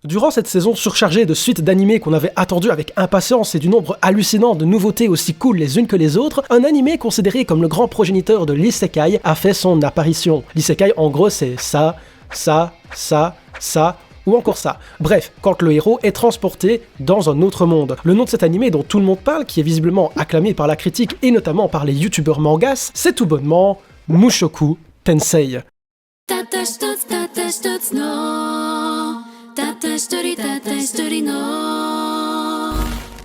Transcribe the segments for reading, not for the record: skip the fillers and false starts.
Durant cette saison surchargée de suites d'animés qu'on avait attendu avec impatience et du nombre hallucinant de nouveautés aussi cool les unes que les autres, un animé considéré comme le grand progéniteur de l'isekai a fait son apparition. L'isekai en gros c'est ça, ou encore ça. Bref, quand le héros est transporté dans un autre monde. Le nom de cet animé dont tout le monde parle, qui est visiblement acclamé par la critique et notamment par les youtubeurs mangas, c'est tout bonnement Mushoku Tensei.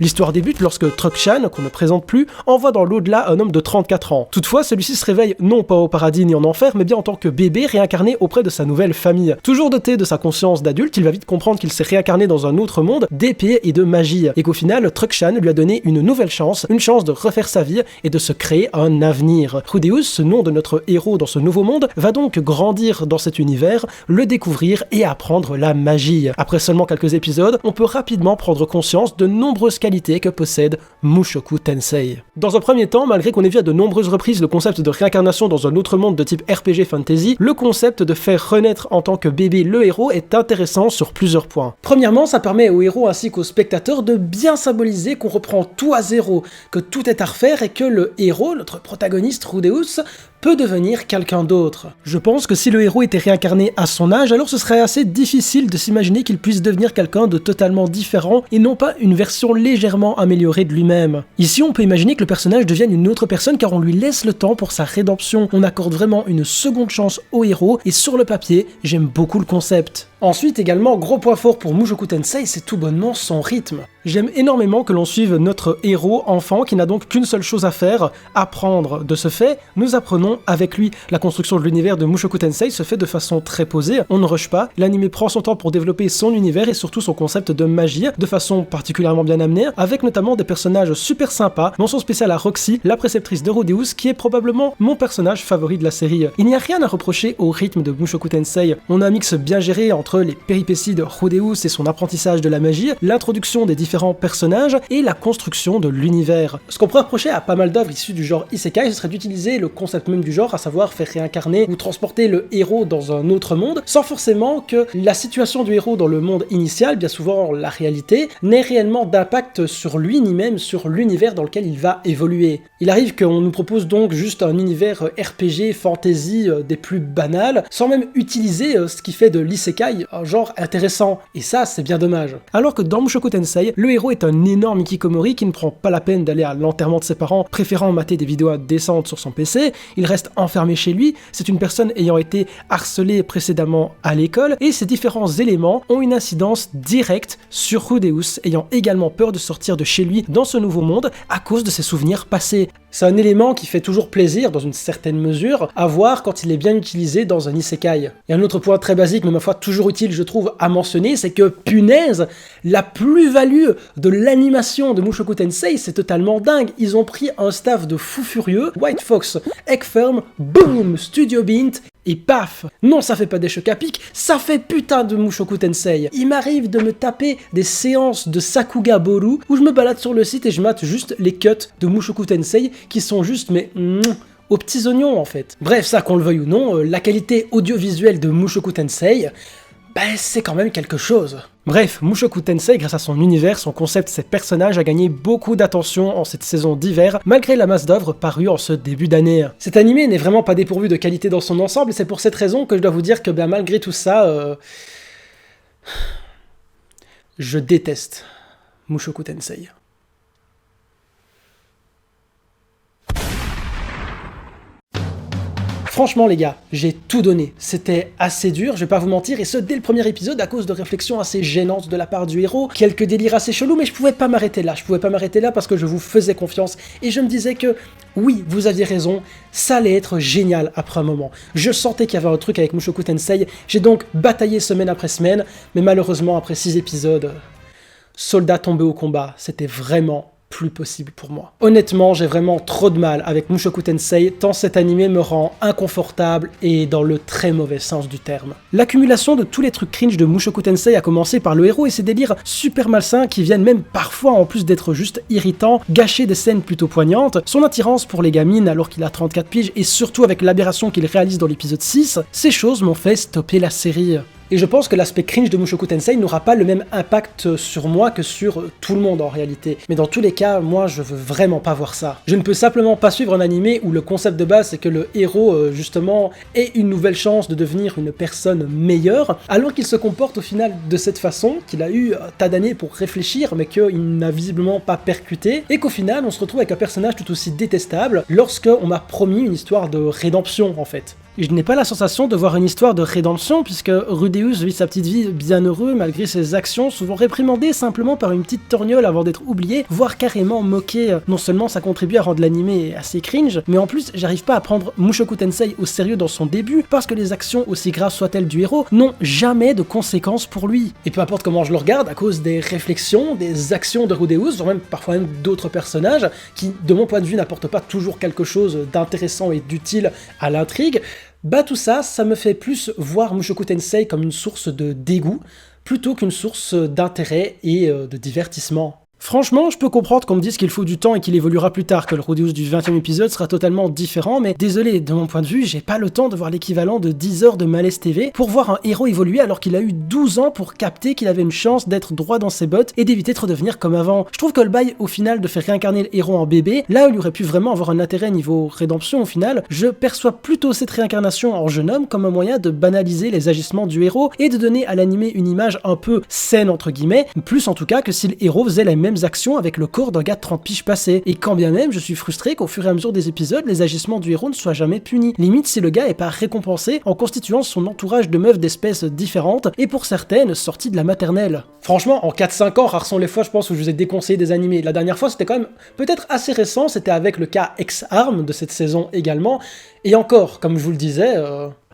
L'histoire débute lorsque Truck-chan, qu'on ne présente plus, envoie dans l'au-delà un homme de 34 ans. Toutefois, celui-ci se réveille non pas au paradis ni en enfer, mais bien en tant que bébé réincarné auprès de sa nouvelle famille. Toujours doté de sa conscience d'adulte, il va vite comprendre qu'il s'est réincarné dans un autre monde d'épée et de magie, et qu'au final, Truck-chan lui a donné une nouvelle chance, une chance de refaire sa vie et de se créer un avenir. Rudeus, ce nom de notre héros dans ce nouveau monde, va donc grandir dans cet univers, le découvrir et apprendre la magie. Après seulement quelques épisodes, on peut rapidement prendre conscience de nombreuses qualités que possède Mushoku Tensei. Dans un premier temps, malgré qu'on ait vu à de nombreuses reprises le concept de réincarnation dans un autre monde de type RPG fantasy, le concept de faire renaître en tant que bébé le héros est intéressant sur plusieurs points. Premièrement, ça permet au héros ainsi qu'au spectateur de bien symboliser qu'on reprend tout à zéro, que tout est à refaire et que le héros, notre protagoniste Rudeus, peut devenir quelqu'un d'autre. Je pense que si le héros était réincarné à son âge, alors ce serait assez difficile de s'imaginer qu'il puisse devenir quelqu'un de totalement différent et non pas une version légèrement améliorée de lui-même. Ici, on peut imaginer que le personnage devienne une autre personne car on lui laisse le temps pour sa rédemption. On accorde vraiment une seconde chance au héros et sur le papier, j'aime beaucoup le concept. Ensuite, également, gros point fort pour Mushoku Tensei, c'est tout bonnement son rythme. J'aime énormément que l'on suive notre héros enfant qui n'a donc qu'une seule chose à faire, apprendre. De ce fait, nous apprenons avec lui. La construction de l'univers de Mushoku Tensei se fait de façon très posée, on ne rush pas, l'anime prend son temps pour développer son univers et surtout son concept de magie, de façon particulièrement bien amenée, avec notamment des personnages super sympas, mention spéciale à Roxy, la préceptrice de Rudeus, qui est probablement mon personnage favori de la série. Il n'y a rien à reprocher au rythme de Mushoku Tensei, on a un mix bien géré entre les péripéties de Rudeus et son apprentissage de la magie, l'introduction des différents personnages et la construction de l'univers. Ce qu'on pourrait reprocher à pas mal d'œuvres issues du genre Isekai, ce serait d'utiliser le concept même du genre, à savoir faire réincarner ou transporter le héros dans un autre monde, sans forcément que la situation du héros dans le monde initial, bien souvent la réalité, n'ait réellement d'impact sur lui ni même sur l'univers dans lequel il va évoluer. Il arrive qu'on nous propose donc juste un univers RPG, fantasy des plus banals, sans même utiliser ce qui fait de l'isekai un genre intéressant, et ça c'est bien dommage. Alors que dans Mushoku Tensei, le héros est un énorme hikikomori qui ne prend pas la peine d'aller à l'enterrement de ses parents, préférant mater des vidéos indécentes sur son PC, il reste enfermé chez lui, c'est une personne ayant été harcelée précédemment à l'école, et ces différents éléments ont une incidence directe sur Rudeus, ayant également peur de sortir de chez lui dans ce nouveau monde à cause de ses souvenirs passés. C'est un élément qui fait toujours plaisir, dans une certaine mesure, à voir quand il est bien utilisé dans un isekai. Et un autre point très basique, mais ma foi toujours utile je trouve à mentionner, c'est que punaise, la plus-value de l'animation de Mushoku Tensei, c'est totalement dingue. Ils ont pris un staff de fous furieux, White Fox, Egg-Firm, boom, Studio Bint, et paf! Non, ça fait pas des chocs à pic, ça fait putain de Mushoku Tensei. Il m'arrive de me taper des séances de Sakuga Boru où je me balade sur le site et je mate juste les cuts de Mushoku Tensei qui sont juste mais aux petits oignons en fait. Bref, ça qu'on le veuille ou non, la qualité audiovisuelle de Mushoku Tensei, c'est quand même quelque chose. Bref, Mushoku Tensei, grâce à son univers, son concept, ses personnages, a gagné beaucoup d'attention en cette saison d'hiver, malgré la masse d'œuvres parues en ce début d'année. Cet animé n'est vraiment pas dépourvu de qualité dans son ensemble, et c'est pour cette raison que je dois vous dire que malgré tout ça, je déteste Mushoku Tensei. Franchement les gars, j'ai tout donné, c'était assez dur, je vais pas vous mentir, et ce dès le premier épisode à cause de réflexions assez gênantes de la part du héros, quelques délires assez chelous, mais je pouvais pas m'arrêter là, parce que je vous faisais confiance, et je me disais que, oui, vous aviez raison, ça allait être génial après un moment. Je sentais qu'il y avait un truc avec Mushoku Tensei, j'ai donc bataillé semaine après semaine, mais malheureusement après 6 épisodes, soldat tombé au combat, c'était vraiment plus possible pour moi. Honnêtement, j'ai vraiment trop de mal avec Mushoku Tensei, tant cet animé me rend inconfortable et dans le très mauvais sens du terme. L'accumulation de tous les trucs cringe de Mushoku Tensei a commencé par le héros et ses délires super malsains qui viennent même parfois, en plus d'être juste irritants, gâcher des scènes plutôt poignantes, son attirance pour les gamines alors qu'il a 34 piges et surtout avec l'aberration qu'il réalise dans l'épisode 6, ces choses m'ont fait stopper la série. Et je pense que l'aspect cringe de Mushoku Tensei n'aura pas le même impact sur moi que sur tout le monde en réalité. Mais dans tous les cas, moi je veux vraiment pas voir ça. Je ne peux simplement pas suivre un animé où le concept de base c'est que le héros justement ait une nouvelle chance de devenir une personne meilleure, alors qu'il se comporte au final de cette façon, qu'il a eu un tas d'années pour réfléchir mais qu'il n'a visiblement pas percuté, et qu'au final on se retrouve avec un personnage tout aussi détestable lorsqu'on m'a promis une histoire de rédemption en fait. Et je n'ai pas la sensation de voir une histoire de rédemption puisque Rudeus vit sa petite vie bien heureux malgré ses actions souvent réprimandées simplement par une petite torgnole avant d'être oublié, voire carrément moqué. Non seulement ça contribue à rendre l'animé assez cringe, mais en plus j'arrive pas à prendre Mushoku Tensei au sérieux dans son début parce que les actions, aussi graves soient-elles du héros, n'ont jamais de conséquences pour lui. Et peu importe comment je le regarde, à cause des réflexions, des actions de Rudeus, voire même parfois même d'autres personnages qui, de mon point de vue, n'apportent pas toujours quelque chose d'intéressant et d'utile à l'intrigue, bah tout ça, ça me fait plus voir Mushoku Tensei comme une source de dégoût, plutôt qu'une source d'intérêt et de divertissement. Franchement, je peux comprendre qu'on me dise qu'il faut du temps et qu'il évoluera plus tard, que le Rudeus du 20e épisode sera totalement différent, mais désolé, de mon point de vue, j'ai pas le temps de voir l'équivalent de 10 heures de Malaise TV pour voir un héros évoluer alors qu'il a eu 12 ans pour capter qu'il avait une chance d'être droit dans ses bottes et d'éviter de redevenir comme avant. Je trouve que le bail, au final, de faire réincarner le héros en bébé, là où il aurait pu vraiment avoir un intérêt niveau rédemption au final, je perçois plutôt cette réincarnation en jeune homme comme un moyen de banaliser les agissements du héros et de donner à l'animé une image un peu saine entre guillemets, plus en tout cas que si le héros faisait les mêmes actions avec le corps d'un gars de 30 piges passé. Et quand bien même, je suis frustré qu'au fur et à mesure des épisodes, les agissements du héros ne soient jamais punis. Limite si le gars est pas récompensé en constituant son entourage de meufs d'espèces différentes, et pour certaines, sorties de la maternelle. Franchement, en 4-5 ans, rares sont les fois, je pense, où je vous ai déconseillé des animés. La dernière fois, c'était quand même peut-être assez récent, c'était avec le cas Ex-Arm de cette saison également, et encore, comme je vous le disais,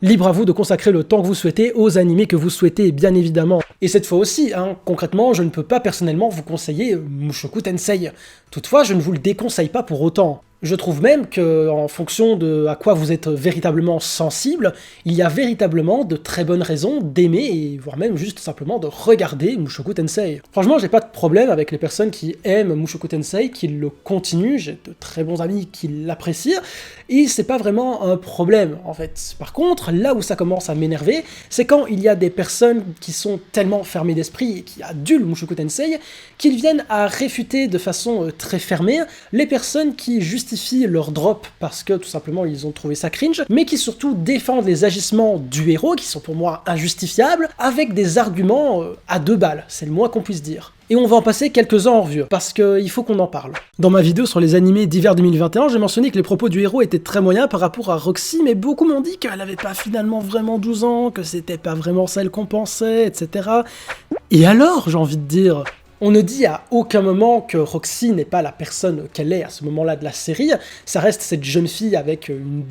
libre à vous de consacrer le temps que vous souhaitez aux animés que vous souhaitez, bien évidemment. Et cette fois aussi, concrètement, je ne peux pas personnellement vous conseiller Mushoku Tensei. Toutefois, je ne vous le déconseille pas pour autant. Je trouve même que, en fonction de à quoi vous êtes véritablement sensible, il y a véritablement de très bonnes raisons d'aimer, et voire même juste simplement de regarder Mushoku Tensei. Franchement, j'ai pas de problème avec les personnes qui aiment Mushoku Tensei, qui le continuent, j'ai de très bons amis qui l'apprécient, et c'est pas vraiment un problème, en fait. Par contre, là où ça commence à m'énerver, c'est quand il y a des personnes qui sont tellement fermées d'esprit et qui adulent Mushoku Tensei, qu'ils viennent à réfuter de façon très fermée les personnes qui justifient leur drop parce que tout simplement ils ont trouvé ça cringe, mais qui surtout défendent les agissements du héros qui sont pour moi injustifiables avec des arguments à 2 balles, c'est le moins qu'on puisse dire. Et on va en passer quelques-uns en revue, parce qu'il faut qu'on en parle. Dans ma vidéo sur les animés d'hiver 2021, j'ai mentionné que les propos du héros étaient très moyens par rapport à Roxy, mais beaucoup m'ont dit qu'elle avait pas finalement vraiment 12 ans, que c'était pas vraiment celle qu'on pensait, etc. Et alors, j'ai envie de dire... On ne dit à aucun moment que Roxy n'est pas la personne qu'elle est à ce moment-là de la série, ça reste cette jeune fille avec une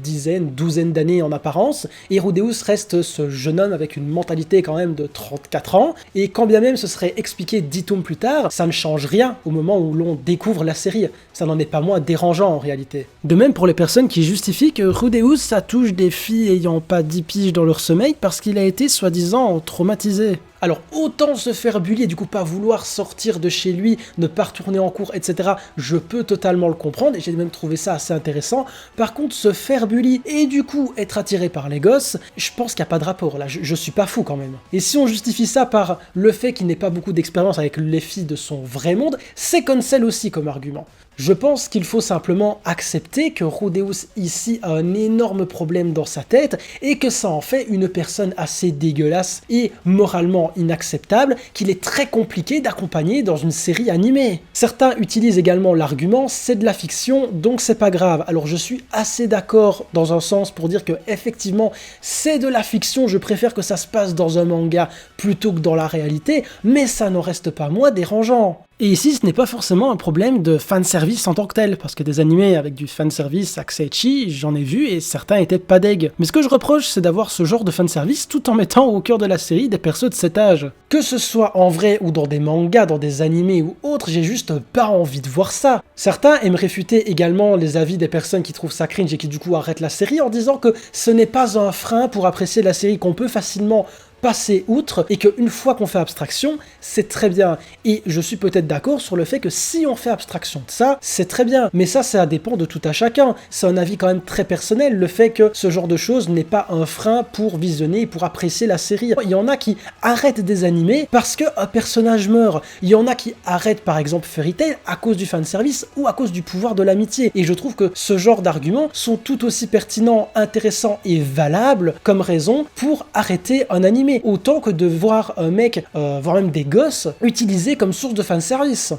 douzaine d'années en apparence, et Rudeus reste ce jeune homme avec une mentalité quand même de 34 ans, et quand bien même ce serait expliqué 10 tomes plus tard, ça ne change rien au moment où l'on découvre la série, ça n'en est pas moins dérangeant en réalité. De même pour les personnes qui justifient que Rudeus ça touche des filles ayant pas 10 piges dans leur sommeil parce qu'il a été soi-disant traumatisé. Alors autant se faire bully et du coup pas vouloir sortir de chez lui, ne pas retourner en cours, etc. Je peux totalement le comprendre et j'ai même trouvé ça assez intéressant. Par contre, se faire bully et du coup être attiré par les gosses, je pense qu'il n'y a pas de rapport là, je suis pas fou quand même. Et si on justifie ça par le fait qu'il n'ait pas beaucoup d'expérience avec les filles de son vrai monde, c'est cancel aussi comme argument. Je pense qu'il faut simplement accepter que Rudeus ici a un énorme problème dans sa tête et que ça en fait une personne assez dégueulasse et moralement inacceptable qu'il est très compliqué d'accompagner dans une série animée. Certains utilisent également l'argument c'est de la fiction donc c'est pas grave. Alors je suis assez d'accord dans un sens pour dire que effectivement c'est de la fiction, je préfère que ça se passe dans un manga plutôt que dans la réalité, mais ça n'en reste pas moins dérangeant. Et ici, ce n'est pas forcément un problème de fanservice en tant que tel, parce que des animés avec du fanservice accès ecchi, j'en ai vu et certains étaient pas deg. Mais ce que je reproche, c'est d'avoir ce genre de fanservice tout en mettant au cœur de la série des persos de cet âge. Que ce soit en vrai ou dans des mangas, dans des animés ou autres, j'ai juste pas envie de voir ça. Certains aiment réfuter également les avis des personnes qui trouvent ça cringe et qui du coup arrêtent la série en disant que ce n'est pas un frein pour apprécier la série, qu'on peut facilement passer outre et qu'une fois qu'on fait abstraction, c'est très bien. Et je suis peut-être d'accord sur le fait que si on fait abstraction de ça, c'est très bien. Mais ça dépend de tout à chacun. C'est un avis quand même très personnel, le fait que ce genre de choses n'est pas un frein pour visionner et pour apprécier la série. Il y en a qui arrêtent des animés parce qu'un personnage meurt. Il y en a qui arrêtent par exemple Fairy Tail à cause du fanservice ou à cause du pouvoir de l'amitié. Et je trouve que ce genre d'arguments sont tout aussi pertinents, intéressants et valables comme raison pour arrêter un animé. Autant que de voir un mec, voire même des gosses, utilisés comme source de fanservice.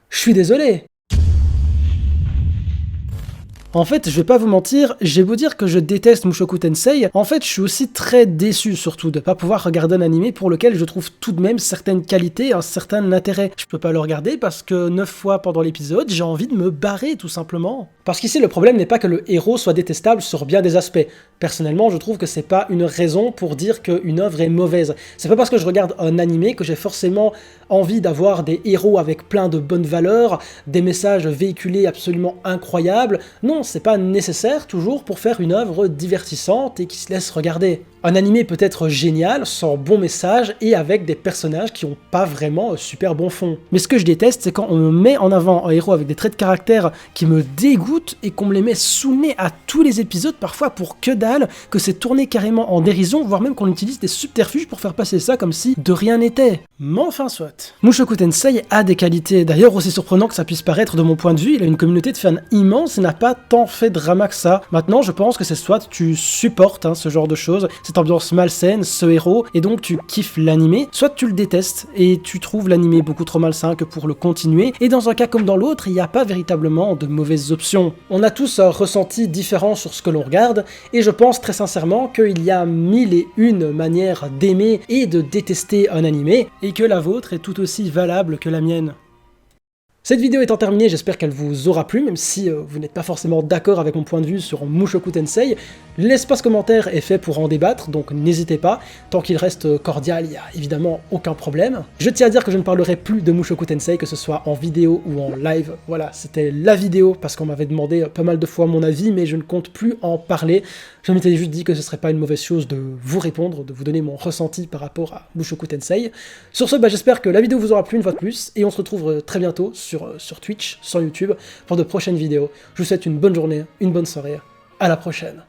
Je suis désolé. En fait, je vais pas vous mentir, j'ai beau dire que je déteste Mushoku Tensei, en fait je suis aussi très déçu surtout de pas pouvoir regarder un animé pour lequel je trouve tout de même certaines qualités, un certain intérêt. Je peux pas le regarder parce que 9 fois pendant l'épisode, j'ai envie de me barrer tout simplement. Parce qu'ici le problème n'est pas que le héros soit détestable sur bien des aspects. Personnellement, je trouve que c'est pas une raison pour dire qu'une œuvre est mauvaise. C'est pas parce que je regarde un animé que j'ai forcément envie d'avoir des héros avec plein de bonnes valeurs, des messages véhiculés absolument incroyables. Non, c'est pas nécessaire toujours pour faire une œuvre divertissante et qui se laisse regarder. Un animé peut être génial, sans bon message et avec des personnages qui ont pas vraiment un super bon fond. Mais ce que je déteste, c'est quand on me met en avant un héros avec des traits de caractère qui me dégoûtent et qu'on me les met sous le nez à tous les épisodes, parfois pour que dalle, que c'est tourné carrément en dérision, voire même qu'on utilise des subterfuges pour faire passer ça comme si de rien n'était. Mais enfin soit. Mushoku Tensei a des qualités, d'ailleurs aussi surprenant que ça puisse paraître de mon point de vue, il a une communauté de fans immense et n'a pas tant fait drama que ça. Maintenant, je pense que c'est soit tu supportes ce genre de choses, cette ambiance malsaine, ce héros, et donc tu kiffes l'animé, soit tu le détestes et tu trouves l'animé beaucoup trop malsain que pour le continuer, et dans un cas comme dans l'autre, il n'y a pas véritablement de mauvaises options. On a tous un ressenti différent sur ce que l'on regarde, et je pense très sincèrement qu'il y a 1001 manières d'aimer et de détester un animé, et que la vôtre est tout aussi valable que la mienne. Cette vidéo étant terminée, j'espère qu'elle vous aura plu, même si vous n'êtes pas forcément d'accord avec mon point de vue sur Mushoku Tensei. L'espace commentaire est fait pour en débattre, donc n'hésitez pas. Tant qu'il reste cordial, il n'y a évidemment aucun problème. Je tiens à dire que je ne parlerai plus de Mushoku Tensei, que ce soit en vidéo ou en live. Voilà, c'était la vidéo, parce qu'on m'avait demandé pas mal de fois mon avis, mais je ne compte plus en parler. Je m'étais juste dit que ce serait pas une mauvaise chose de vous répondre, de vous donner mon ressenti par rapport à Mushoku Tensei. Sur ce, j'espère que la vidéo vous aura plu une fois de plus, et on se retrouve très bientôt sur Twitch, sur YouTube, pour de prochaines vidéos. Je vous souhaite une bonne journée, une bonne soirée, à la prochaine.